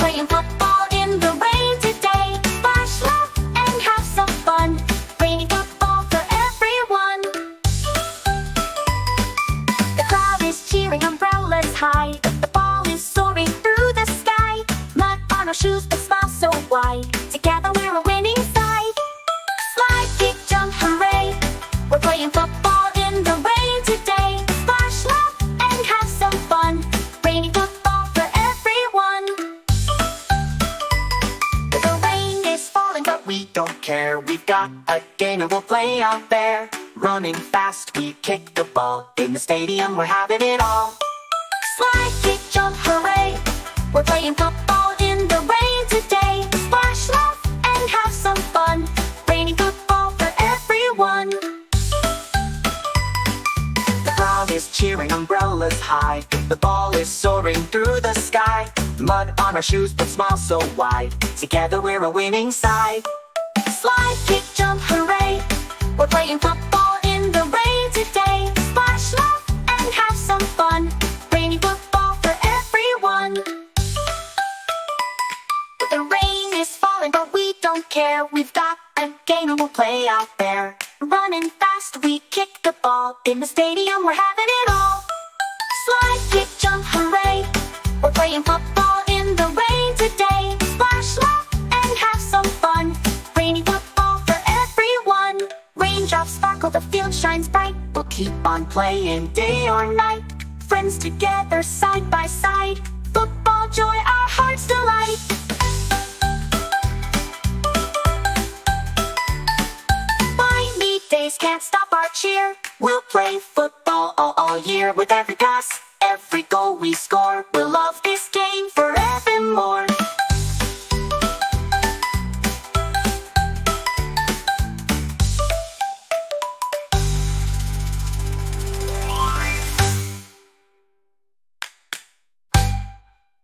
playing football in the rain today. Splash, laugh, and have some fun. Raining football for everyone. The crowd is cheering, umbrellas high. The ball is soaring through the sky. Mud on our shoes, but smile so wide. Together we're a winning side. Slide, kick, jump, hooray. We're playing football in the rain today. Splash, laugh, and have some fun. Raining football for everyone. The rain is falling, but we don't care. We've got a game and we'll play out there. Running fast, we kick the ball. In the stadium, we're having it all. Slide, kick, jump, hooray. We're playing football in the rain today. Splash, laugh, and have some fun. Raining football for everyone. The crowd is cheering, umbrellas high. The ball is soaring through the sky. Mud on our shoes, but smile so wide. Together we're a winning side. Slide, kick, jump, hooray. We're playing football in the rain today. Splash, laugh, and have some fun. Raining football for everyone. The rain is falling, but we don't care. We've got a game and we'll play out there. Running fast, we kick the ball. In the stadium, we're having it all. Slide, kick, jump, hooray. We're playing football in the rain today. Splash, laugh, and have some fun. Raining football for everyone. Raindrops sparkle, the field shines bright. We'll keep on playing day or night. Friends together, side by side. Football joy, our heart's delight. Days can't stop our cheer. We'll play football all year. With every pass, every goal we score, we'll